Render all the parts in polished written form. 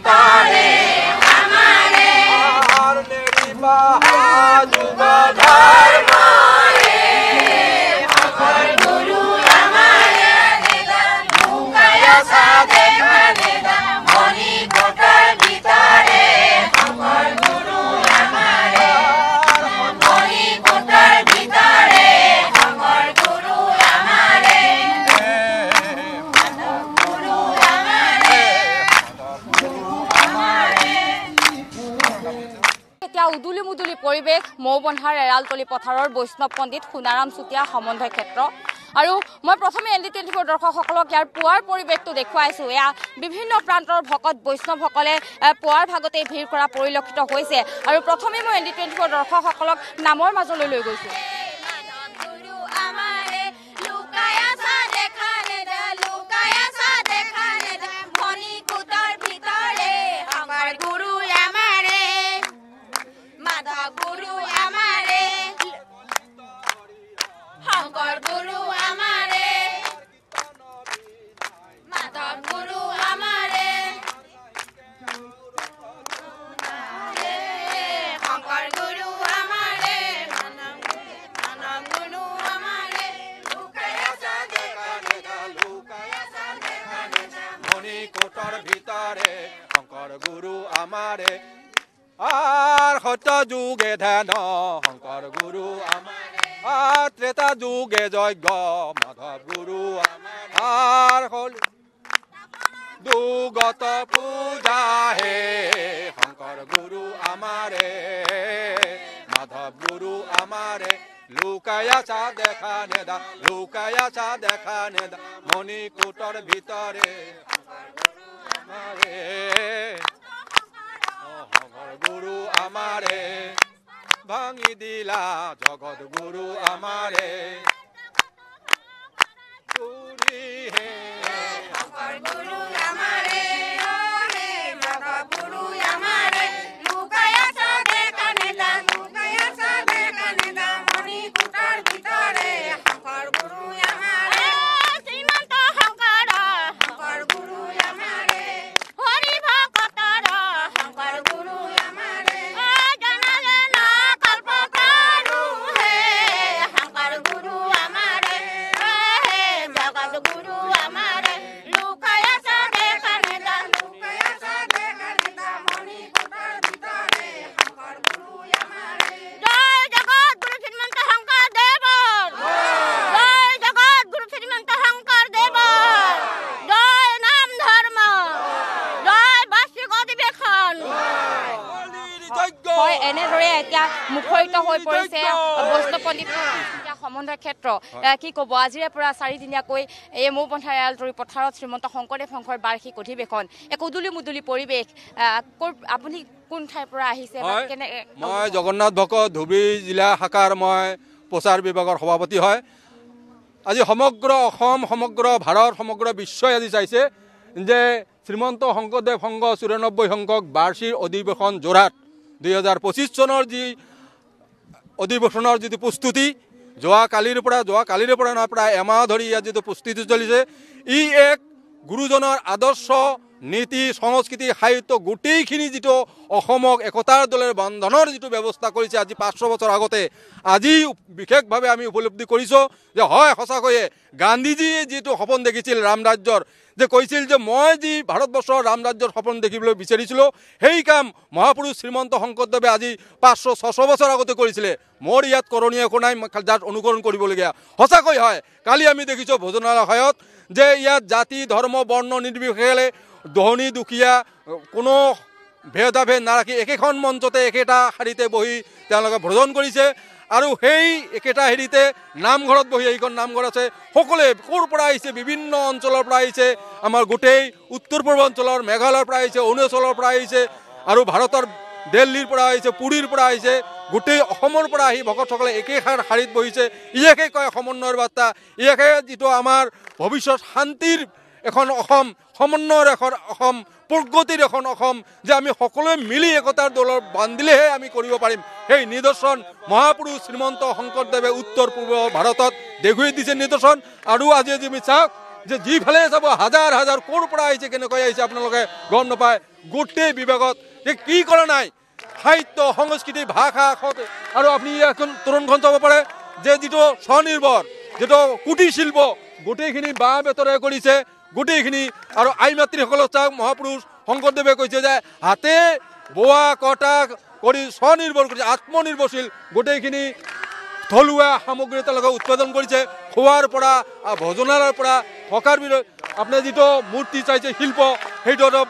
ভিতরে আমারে আর নেরি বাহা যুগ ধর্ম রে শঙ্কর গুরু আমারে লুকায় সাধে মানে মনি কোটার ভিতরে শঙ্কর গুরু আমারে মনি কোটার ভিতরে শঙ্কর গুরু আমারে গুরু আমারে এতিয়া উদুলি মুদুলি পৰিৱেশ মৌবন্ধাৰ এৰালতলি পথাৰৰ বৈষ্ণৱ পণ্ডিত সোণাৰাম চুতীয়া সমন্বয় ক্ষেত্ৰ আৰু মই প্ৰথমে ND24 দৰ্শকসকলক ইয়াৰ পুৱাৰ পৰিৱেশটো দেখুৱাইছোঁ। এয়া বিভিন্ন প্ৰান্তৰ ভকত বৈষ্ণৱসকলে পুৱাৰ ভাগতেই ভিৰ কৰা পৰিলক্ষিত হৈছে আৰু প্ৰথমে মই ND24 দৰ্শকসকলক নামৰ মাজলৈ লৈ গৈছোঁ। গুরু আমারে লুকায়া সাধে খানে দা লুকায়া সাধে খানে দা মনি কুটার ভিতরে শঙ্কর গুরু আমারে মাধব গুরু আমারে শঙ্কর গুরু আমারে মাধব গুরু আমারে শঙ্কর গুরু আমারে মানব গুরু আমারে লুকায়া সাধে খানে দা লুকায়া সাধে খানে দা মনি কোটার ভিতরে শঙ্কর গুরু আমারে আর সত্য যুগে ধ্যান শঙ্কর গুরু আমারে আর ত্রেতা যুগে যজ্ঞ মাধব গুরু আমারে আর হল দুগত পূজা হে শঙ্কর গুরু আমারে মাধব গুরু আমারে লুকায়া চা দেখা নেদা লুকায়া চা দেখা নেদা মনি কোটর ভিতরে আমারে শঙ্কর গুরু আমারে ভাঙি দিলা জগৎ গুরু আমারে গুরি হে শঙ্কর গুরু আমারে হে মাধব গুরু আমারে লুকায়া সাধে খানে দা লুকায়া সাধে খানে দা মনি কুটার ভিতরে শঙ্কর গুরু আমারে শ্রীমন্ত শঙ্কর শঙ্কর গুরু আমারে হরি ভকতর শঙ্কর গুরু আমারে জানালে না কল্পতরু হে শঙ্কর গুরু আমারে হে জগৎ গুরু আমারে লুকায়া সাধে খানে দা লুকায়া সাধে খানে দা মনি কুটার ভিতরে শঙ্কর গুরু আমারে জয় জগৎ গুরু শ্রীমন্ত শঙ্কর দেব জয় জগৎ গুরু শ্রীমন্ত শঙ্কর দেব জয় নাম ধর্ম জয় বার্ষিক অধিবেশন হয় এনেদৰে এতিয়া মুখৰিত হৈ পৰিছে বৈষ্ণৱ পণ্ডিত সমন্বয় ক্ষেত্ৰ। কি ক'ব, আজিৰে পৰা 4 দিনীয়াকৈ এই মৌবন্ধাৰ এৰালতলি পথাৰত শ্ৰীমন্ত শংকৰদেৱ সংঘৰ বাৰ্ষিক অধিৱেশন, এক উদুলি মুদুলি পৰিৱেশ। আপুনি কোন ঠাইৰ পৰা আহিছে? মই জগন্নাথ ভকত ধুবুৰী জিলা শাখাৰ মই প্ৰচাৰ বিভাগৰ সভাপতি হয়। আজি সমগ্ৰ অসম, সমগ্ৰ ভাৰত, সমগ্ৰ বিশ্বই আজি চাইছে যে শ্ৰীমন্ত শংকৰদেৱ সংঘ 94 সংখ্যক বাৰ্ষিক অধিৱেশন যোৰহাট 2025 চনৰ যি অধিৱেশনৰ যিটো প্ৰস্তুতি যোৱাকালিৰে পৰা নহয় প্ৰায় এমাহ ধৰি ইয়াত যিটো প্ৰস্তুতি চলিছে, ই এক গুৰুজনৰ আদৰ্শ নীতি সংস্কৃতি সাহিত্য গোটেইখিনি যিটো অসমক একতাৰ দলেৰ বন্ধনৰ যিটো ব্যৱস্থা কৰিছে আজি 500 বছৰ আগতে, আজি বিশেষভাৱে আমি উপলব্ধি কৰিছোঁ যে হয় সঁচাকৈয়ে গান্ধীজীয়ে যিটো সপোন দেখিছিল ৰামৰাজ্যৰ, যে কৈছিল যে মই যি ভাৰতবৰ্ষৰ ৰামৰাজ্যৰ সপোন দেখিবলৈ বিচাৰিছিলোঁ, সেই কাম মহাপুৰুষ শ্ৰীমন্ত শংকৰদেৱে আজি 500-600 বছৰ আগতে কৰিছিলে। মোৰ ইয়াত কৰণীয় একো নাই, যাত অনুকৰণ কৰিবলগীয়া সঁচাকৈ হয়। কালি আমি দেখিছোঁ ভোজনালয়ত যে ইয়াত জাতি ধৰ্ম বৰ্ণ নিৰ্বিশেষে ধনী দুখীয়া কোনো ভেদাভেদ নাৰাখি একেখন মঞ্চতে একেটা শাৰীতে বহি তেওঁলোকে ভোজন কৰিছে। আৰু সেই একেটা হেৰিতে নামঘৰত বহি, এইখন নামঘৰ আছে, সকলোৱে ক'ৰ পৰা আহিছে, বিভিন্ন অঞ্চলৰ পৰা আহিছে, আমাৰ গোটেই উত্তৰ পূৰ্বাঞ্চলৰ মেঘালয়ৰ পৰা আহিছে, অৰুণাচলৰ পৰা আহিছে, আৰু ভাৰতৰ দিল্লীৰ পৰা আহিছে, পুৰীৰ পৰা আহিছে, গোটেই অসমৰ পৰা আহি ভকতসকলে একেষাৰ শাৰীত বহিছে। ইয়াকে কয় সমন্বয়ৰ বাৰ্তা, ইয়াকে যিটো আমাৰ ভৱিষ্যত শান্তিৰ এখন অসম, সমন্বয়ৰ এখন অসম, প্ৰগতিৰ এখন অসম, যে আমি সকলোৱে মিলি একতাৰ দলৰ বান্ধিলেহে আমি কৰিব পাৰিম। সেই নিদৰ্শন মহাপুৰুষ শ্ৰীমন্ত শংকৰদেৱে উত্তৰ পূৰ্ব ভাৰতত দেখুৱাই দিছে নিদৰ্শন। আৰু আজি আমি চাওক যে যিফালে যাব হাজাৰ হাজাৰ ক'ৰ পৰা আহিছে কেনেকৈ আহিছে আপোনালোকে গম নাপায় গোটেই বিভাগত যে কি কৰা নাই সাহিত্য সংস্কৃতি ভাষা আৰু আপুনি এখন তোৰণখন চাব পাৰে যে যিটো স্বনিৰ্ভৰ যিটো কুটিৰ শিল্প গোটেইখিনি বাঁহ বেতৰে কৰিছে গোটেইখিনি আৰু আই মাতৃসকলক চাওক মহাপুৰুষ শংকৰদেৱে কৈছে যে হাতে বোৱা কটা কৰি স্বনিৰ্ভৰ কৰিছে আত্মনিৰ্ভৰশীল গোটেইখিনি থলুৱা সামগ্ৰী তেওঁলোকে উৎপাদন কৰিছে খোৱাৰ পৰা ভোজনালয়ৰ পৰা থকাৰ আপোনাৰ যিটো মূৰ্তি চাইছে শিল্প সেইটো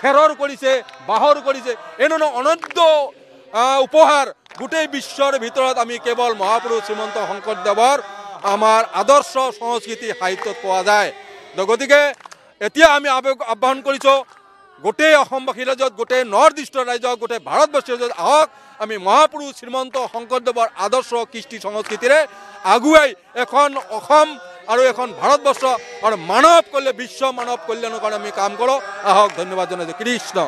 খেৰৰ কৰিছে বাঁহৰ কৰিছে এনেধৰণৰ অনন্ত উপহাৰ গোটেই বিশ্বৰ ভিতৰত আমি কেৱল মহাপুৰুষ শ্ৰীমন্ত শংকৰদেৱৰ আমাৰ আদৰ্শ সংস্কৃতি সাহিত্যত পোৱা যায় গতিকে এতিয়া আমি আহ্বান কৰিছোঁ গোটেই অসমবাসী ৰাইজত গোটেই নৰ্থ ইষ্টৰ ৰাইজক গোটেই ভাৰতবৰ্ষৰ ৰাইজত আহক আমি মহাপুৰুষ শ্ৰীমন্ত শংকৰদেৱৰ আদৰ্শ কৃষ্টি সংস্কৃতিৰে আগুৱাই এখন অসম আৰু এখন ভাৰতবৰ্ষ আৰু বিশ্ব মানৱ কল্যাণৰ কাৰণে আমি কাম কৰোঁ আহক ধন্যবাদ জনাইছোঁ কৃষ্ণ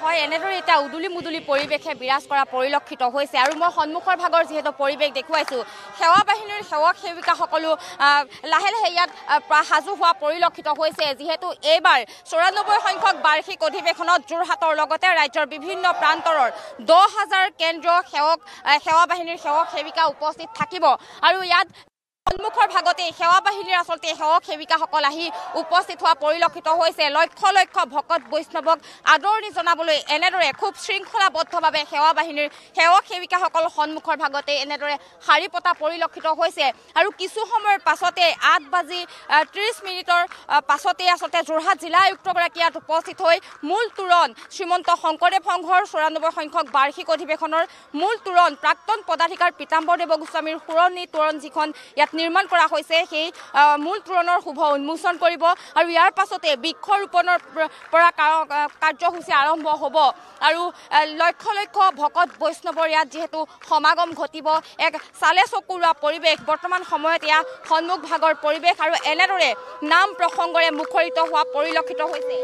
হয় এনেদৰে এটা উদুলি মুদুলি পৰিৱেশে বিৰাজ কৰা পৰিলক্ষিত হৈছে আৰু মই সন্মুখৰ ভাগৰ যিহেতু পৰিৱেশ দেখুৱাইছোঁ সেৱা বাহিনীৰ সেৱক সেৱিকাসকলো লাহে লাহে ইয়াত সাজু হোৱা পৰিলক্ষিত হৈছে যিহেতু এইবাৰ ৯৪ সংখ্যক বাৰ্ষিক অধিৱেশনত যোৰহাটৰ লগতে ৰাজ্যৰ বিভিন্ন প্ৰান্তৰৰ ১০,০০০ কেন্দ্ৰীয় সেৱা বাহিনীৰ সেৱক সেৱিকা উপস্থিত থাকিব আৰু ইয়াত সন্মুখৰ ভাগতে সেৱা বাহিনীৰ আচলতে সেৱক সেৱিকাসকল আহি উপস্থিত হোৱা পৰিলক্ষিত হৈছে লক্ষ লক্ষ ভকত বৈষ্ণৱক আদৰণি জনাবলৈ এনেদৰে খুব শৃংখলাবদ্ধভাৱে সেৱা বাহিনীৰ সেৱক সেৱিকাসকল সন্মুখৰ ভাগতে এনেদৰে শাৰী পতা পৰিলক্ষিত হৈছে আৰু কিছু সময়ৰ পাছতে ৮:৩০ পাছতে আচলতে যোৰহাট জিলা আয়ুক্তগৰাকী ইয়াত উপস্থিত হৈ মূল তোৰণ শ্ৰীমন্ত শংকৰদেৱ সংঘৰ ৯৪ সংখ্যক বাৰ্ষিক অধিৱেশনৰ মূল তোৰণ প্ৰাক্তন পদাধিকাৰ পীতাম্বৰ দেৱ গোস্বামীৰ সুৰণি তোৰণ যিখন ইয়াত নিৰ্মাণ কৰা হৈছে সেই মূল তোৰণৰ শুভ উন্মোচন কৰিব আৰু ইয়াৰ পাছতে বৃক্ষৰোপণৰ পৰা কাৰ্যসূচী আৰম্ভ হ'ব আৰু লক্ষ লক্ষ ভকত বৈষ্ণৱৰ ইয়াত যিহেতু সমাগম ঘটিব এক চালে চকুৰোৱা পৰিৱেশ বৰ্তমান সময়ত এয়া সন্মুখ ভাগৰ পৰিৱেশ আৰু এনেদৰে নাম প্ৰসংগৰে মুখৰিত হোৱা পৰিলক্ষিত হৈছে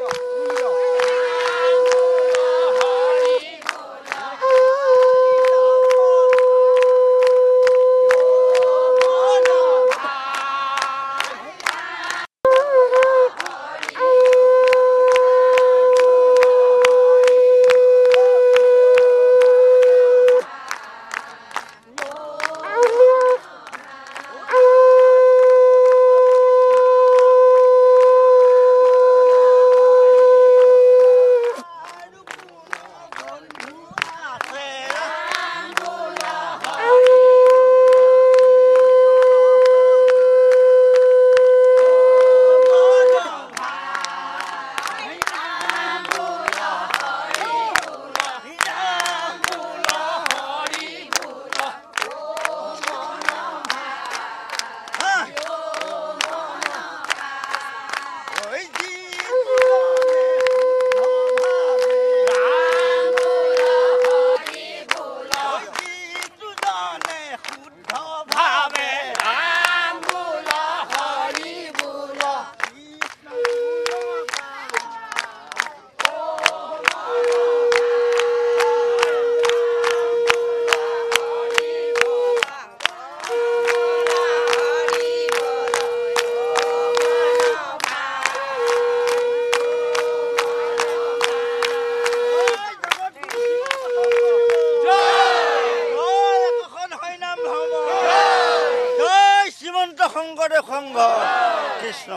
কৃষ্ণ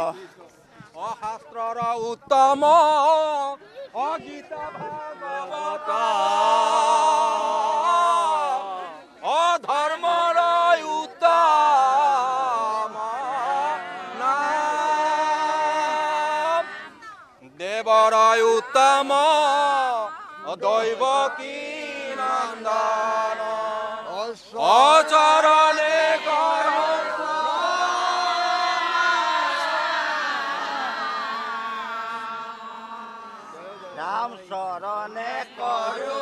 অশাস্ত্ৰৰ উত্তম অগীতা ভাগৱত অধৰ্মৰ উত্তম নাম দেৱৰ উত্তম দৈৱকী নন্দন অচৰণে নাম শৰণে কৰো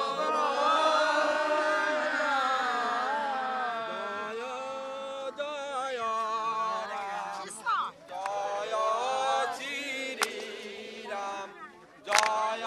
জয়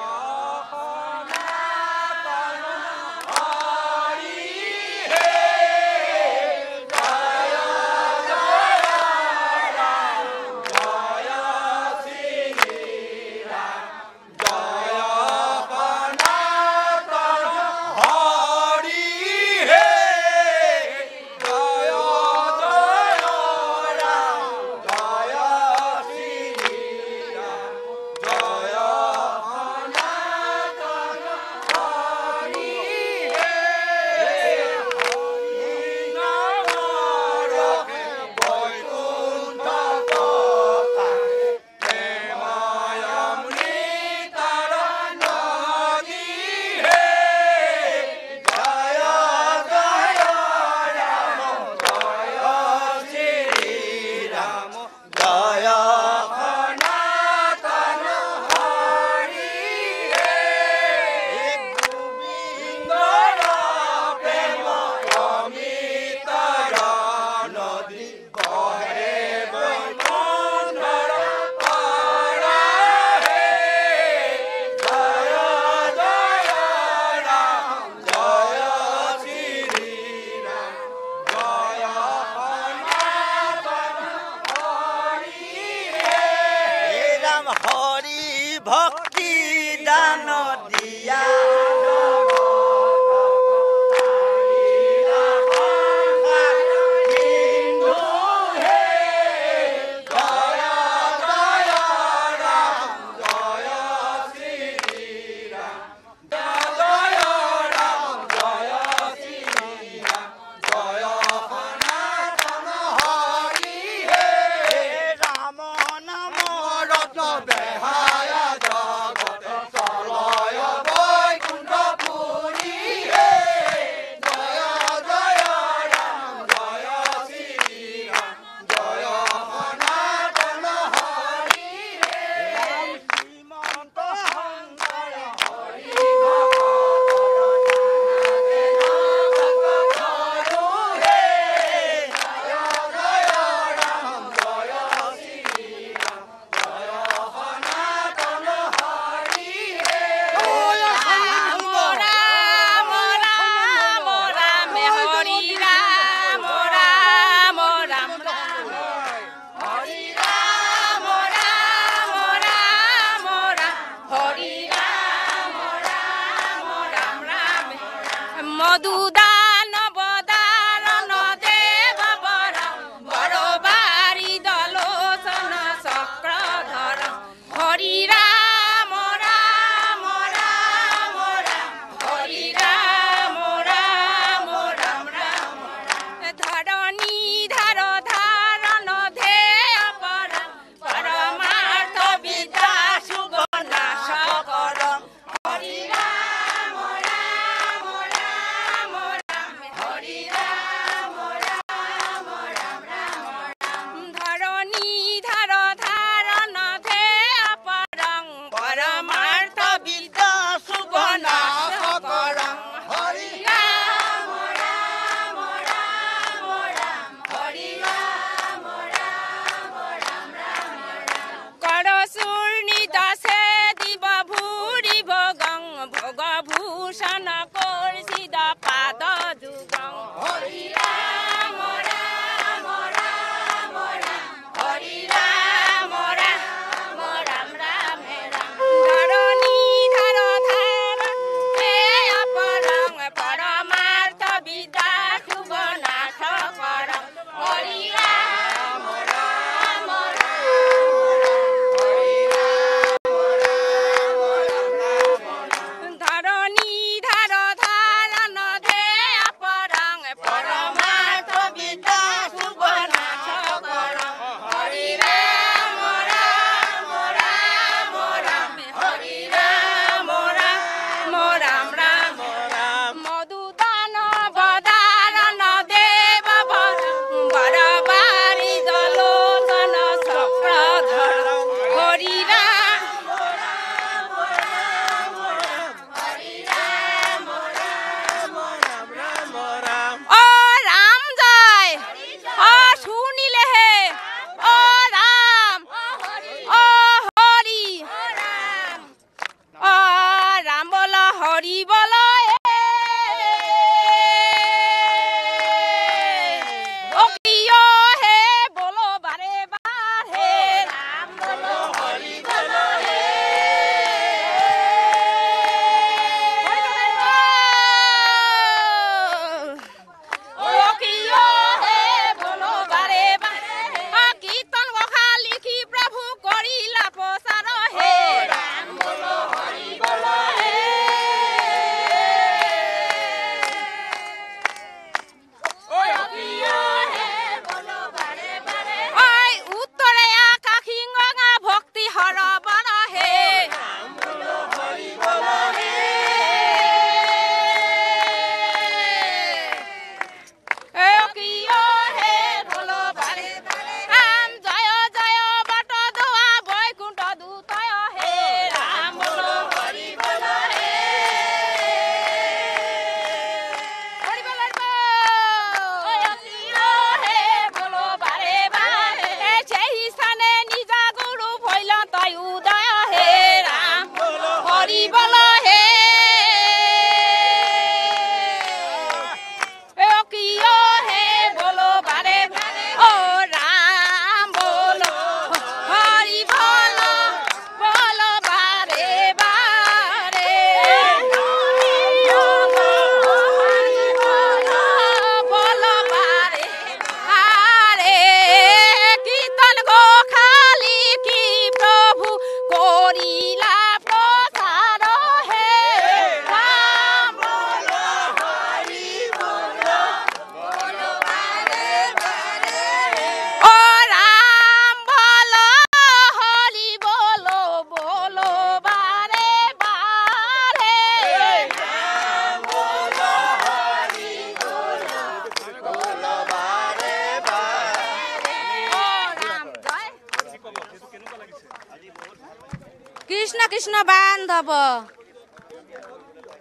কৃষ্ণ কৃষ্ণ বান্ধৱ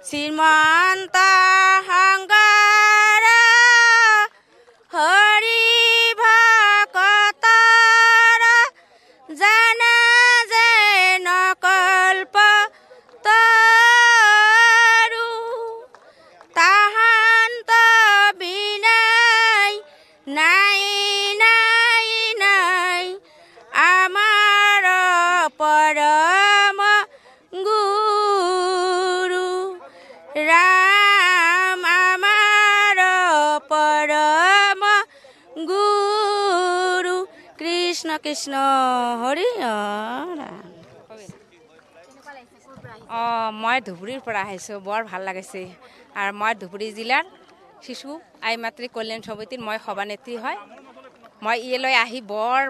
শ্ৰীমন্ত সংগৰ হৰি ভকতৰ জানা যে নকল্প তৰু তাহান্ত বিনাই নাই নাই নাই আমাৰ পৰম গুৰু ৰাম আমাৰ পৰম গুৰু কৃষ্ণ কৃষ্ণ হৰি ৰাম। মই ধুবুৰীৰ পৰা আহিছোঁ, বৰ ভাল লাগিছে। আৰু মই ধুবুৰী জিলাৰ শিশু আই মাতৃ কল্যাণ সমিতিৰ মই সভানেত্ৰী হয়। মই ইয়ালৈ আহি বৰ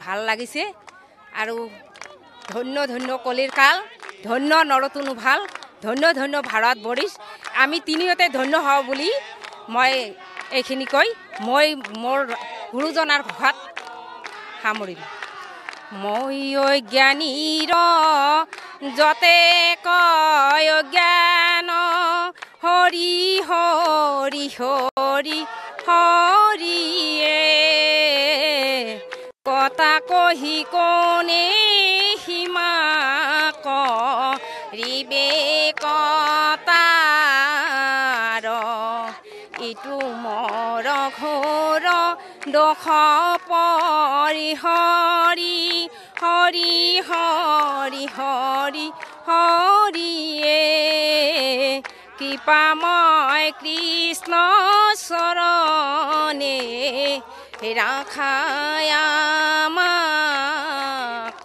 ভাল লাগিছে। আৰু ধন্য ধন্য কলিৰ কাল, ধন্য নৰতনু ভাল, ধন্য ধন্য ভাৰত বৰিশ। আমি তিনিওতে ধন্য হওঁ বুলি মই এইখিনি কৈ মই মোৰ গুৰুজনাৰ ভাষাত সামৰিম। মই অজ্ঞানীৰ যতে কয় জ্ঞান হৰি হৰি হৰি হৰিয়ে কথা কহি কোনে সীমা কৰিবে কতাৰ ইটো মৰ ঘোৰ দোষ পৰি হৰি হৰি হৰি হৰি হৰিয়ে কৃপাময় কৃষ্ণ চৰণে ৰাখায় আমাক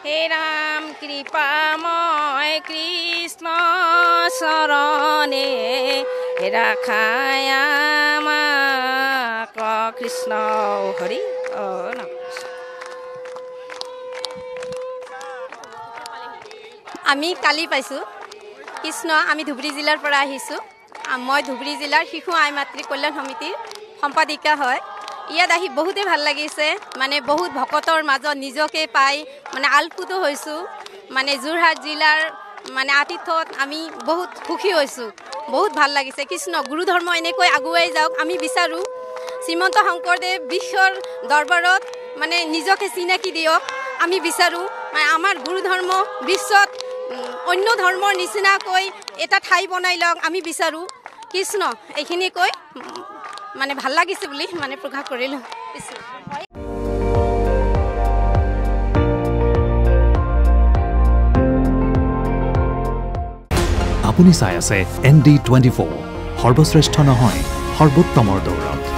হে ৰাম কৃপাময় কৃষ্ণ চৰণে ৰাখায় আমাক কৃষ্ণ হৰি নাম। আমি কালি পাইছোঁ কৃষ্ণ। আমি ধুবুৰী জিলাৰ পৰা আহিছোঁ। মই ধুবুৰী জিলাৰ শিশু আই মাতৃ কল্যাণ সমিতিৰ সম্পাদিকা হয়। ইয়াত আহি বহুতেই ভাল লাগিছে। মানে বহুত ভকতৰ মাজত নিজকে পাই মানে আলপুত হৈছোঁ। মানে যোৰহাট জিলাৰ মানে আতিথ্যত আমি বহুত সুখী হৈছোঁ, বহুত ভাল লাগিছে। কৃষ্ণ গুৰু ধৰ্ম এনেকৈ আগুৱাই যাওক আমি বিচাৰোঁ। শ্ৰীমন্ত শংকৰদেৱ বিশ্বৰ দৰবাৰত মানে নিজকে চিনাকি দিয়ক আমি বিচাৰোঁ। মানে আমাৰ গুৰু ধৰ্ম বিশ্বত অন্য ধৰ্মৰ নিচিনাকৈ এটা ঠাই বনাই লওক আমি বিচাৰোঁ। কৃষ্ণ এইখিনি কৈ মানে ভাল লাগিছে বুলি মানে প্ৰকাশ কৰিলোঁ। আপুনি চাই আছে ND24, সৰ্বশ্ৰেষ্ঠ নহয় সৰ্বোত্তমৰ দৌৰত।